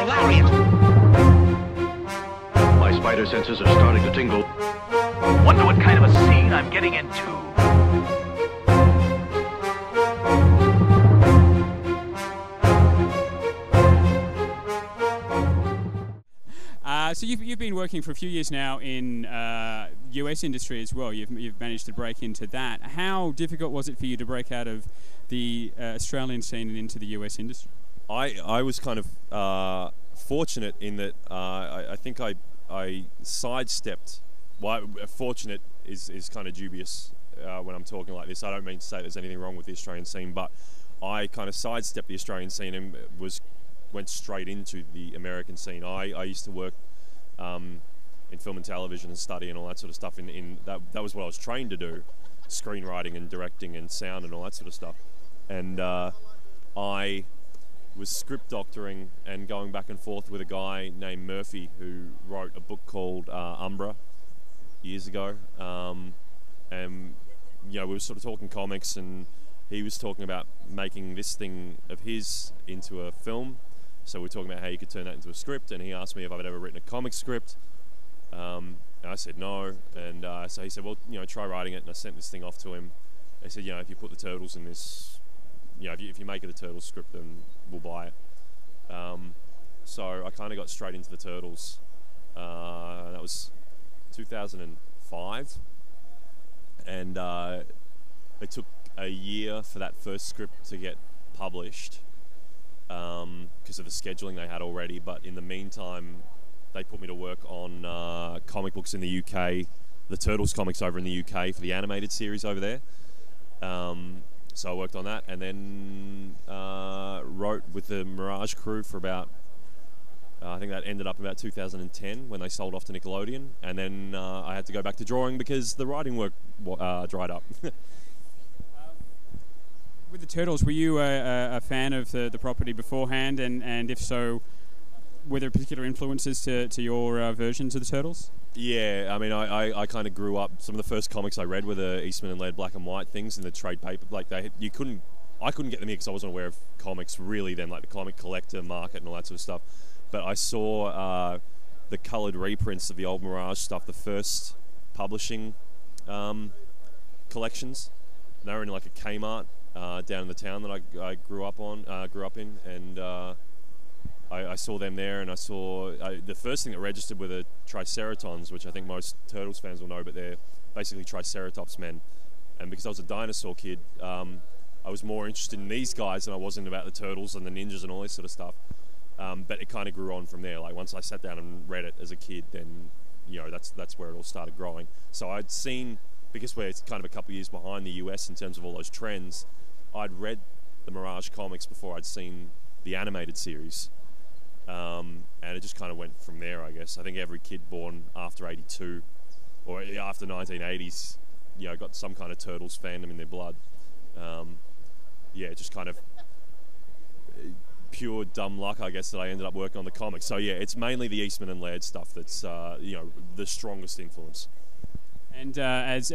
lariat. My spider senses are starting to tingle. Wonder what kind of a scene I'm getting into. So you've been working for a few years now in US industry as well. You've managed to break into that. How difficult was it for you to break out of the Australian scene and into the US industry? I was kind of fortunate in that I think I sidestepped. Well, fortunate is kind of dubious when I'm talking like this. I don't mean to say there's anything wrong with the Australian scene, but I kind of sidestepped the Australian scene and went straight into the American scene. I used to work in film and television and study and all that sort of stuff. In that was what I was trained to do, screenwriting and directing and sound and all that sort of stuff. And I was script doctoring and going back and forth with a guy named Murphy who wrote a book called Umbra years ago. And you know, we were sort of talking comics, and he was talking about making this thing of his into a film. So we're talking about how you could turn that into a script, and he asked me if I'd ever written a comic script. And I said no, and so he said, well, you know, try writing it, and I sent this thing off to him. He said, you know, if you put the turtles in this, you know, if you make it a turtles script, then we'll buy it. So I kind of got straight into the turtles. That was 2005, and it took a year for that first script to get published. Because of the scheduling they had already, but in the meantime they put me to work on comic books in the UK, the Turtles comics over in the UK for the animated series over there. So I worked on that, and then wrote with the Mirage crew for about I think that ended up about 2010 when they sold off to Nickelodeon, and then I had to go back to drawing because the writing work dried up. With the Turtles, were you a fan of the property beforehand, and if so, were there particular influences to your versions of the Turtles? Yeah, I mean, I kind of grew up. Some of the first comics I read were the Eastman and Laird black and white things in the trade paper. Like I couldn't get them here because I wasn't aware of comics really then, like the comic collector market and all that sort of stuff. But I saw the coloured reprints of the old Mirage stuff, the first publishing collections. They were in like a Kmart down in the town that I grew up in, and I saw them there, and I saw the first thing that registered were the Triceratons, which I think most Turtles fans will know, but they're basically Triceratops men. And because I was a dinosaur kid, I was more interested in these guys than I was in about the Turtles and the ninjas and all this sort of stuff. But it kind of grew on from there. Like once I sat down and read it as a kid, then you know that's where it all started growing. So I'd seen, because we're kind of a couple of years behind the US in terms of all those trends, I'd read the Mirage comics before I'd seen the animated series. And it just kind of went from there, I guess. I think every kid born after 82 or after 1980s, you know, got some kind of Turtles fandom in their blood. Yeah, just kind of pure dumb luck, I guess, that I ended up working on the comics. So yeah, it's mainly the Eastman and Laird stuff that's you know, the strongest influence. And as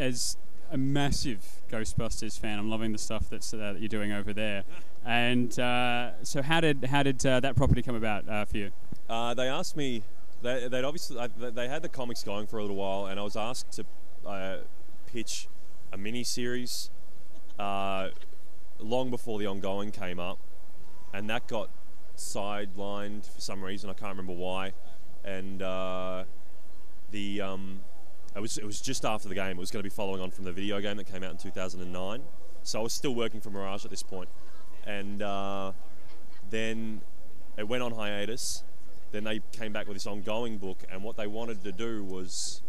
a massive Ghostbusters fan, I'm loving the stuff that you're doing over there. And so how did that property come about for you? They asked me. They'd obviously they had the comics going for a little while, and I was asked to pitch a mini series long before the ongoing came up, and that got sidelined for some reason. I can't remember why. And it was just after the game. It was going to be following on from the video game that came out in 2009. So I was still working for Mirage at this point. And then it went on hiatus. Then they came back with this ongoing book, and what they wanted to do was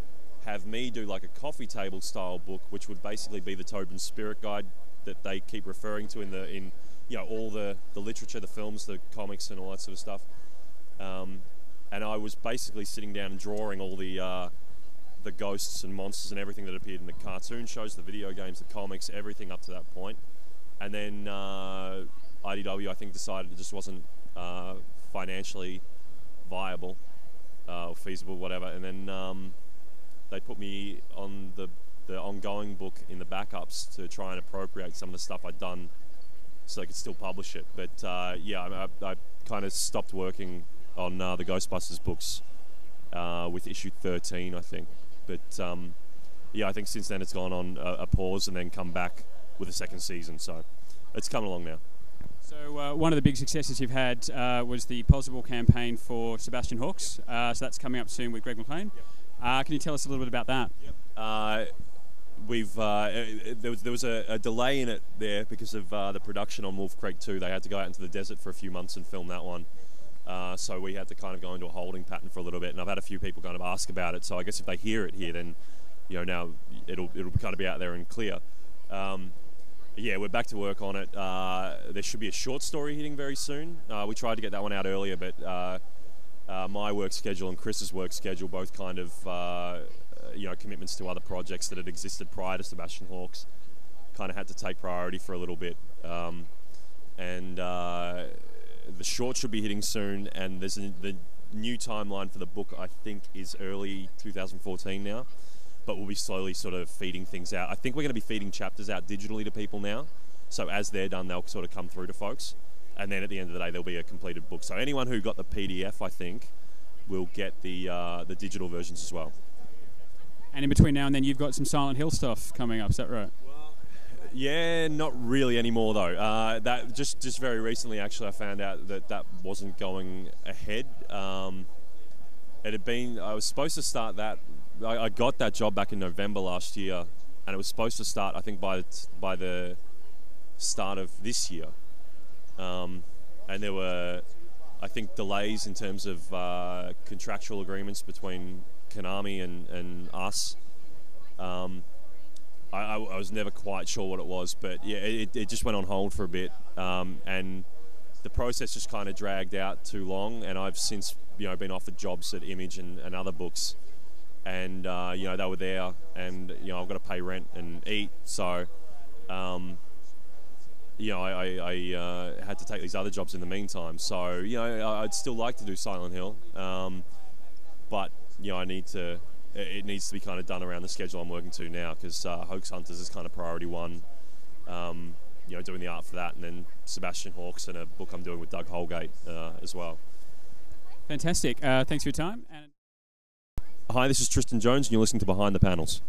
have me do like a coffee table style book, which would basically be the Tobin Spirit Guide that they keep referring to in you know, all the literature, the films, the comics, and all that sort of stuff. And I was basically sitting down and drawing all the ghosts and monsters and everything that appeared in the cartoon shows, the video games, the comics, everything up to that point. And then IDW, I think, decided it just wasn't financially viable or feasible, whatever. And then they put me on the ongoing book in the backups to try and appropriate some of the stuff I'd done so they could still publish it. But yeah, I kind of stopped working on the Ghostbusters books with issue 13, I think. But yeah, I think since then it's gone on a pause and then come back with a second season. So it's coming along now. So one of the big successes you've had was the possible campaign for Sebastian Hawks. So that's coming up soon with Greg McLean. Can you tell us a little bit about that? Yep. There was a delay in it there because of the production on Wolf Creek 2. They had to go out into the desert for a few months and film that one. So we had to kind of go into a holding pattern for a little bit. And I've had a few people kind of ask about it. So I guess if they hear it here, then now it'll kind of be out there and clear. Yeah, we're back to work on it. There should be a short story hitting very soon. We tried to get that one out earlier, but my work schedule and Chris's work schedule both kind of, commitments to other projects that had existed prior to Sebastian Hawks kind of had to take priority for a little bit. And the short should be hitting soon, and the new timeline for the book, I think, is early 2014 now. But we'll be slowly sort of feeding things out. I think we're going to be feeding chapters out digitally to people now. So as they're done, they'll sort of come through to folks. And then at the end of the day, there'll be a completed book. So anyone who got the PDF, I think, will get the digital versions as well. And in between now and then, you've got some Silent Hill stuff coming up. Is that right? Well, yeah, not really anymore though. That just very recently, actually, I found out that wasn't going ahead. It had been. I was supposed to start that. I got that job back in November last year, and it was supposed to start, I think, by the start of this year. And there were, I think, delays in terms of contractual agreements between Konami and us. I was never quite sure what it was, but yeah, it just went on hold for a bit, and the process just kind of dragged out too long. And I've since been offered jobs at Image and other books. And they were there, and I've got to pay rent and eat, so I had to take these other jobs in the meantime. So I'd still like to do Silent Hill, but it needs to be kind of done around the schedule I'm working to now, because Hoax Hunters is kind of priority one. Doing the art for that, and then Sebastian Hawks and a book I'm doing with Doug Holgate as well. Fantastic. Thanks for your time. Hi, this is Tristan Jones, and you're listening to Behind the Panels.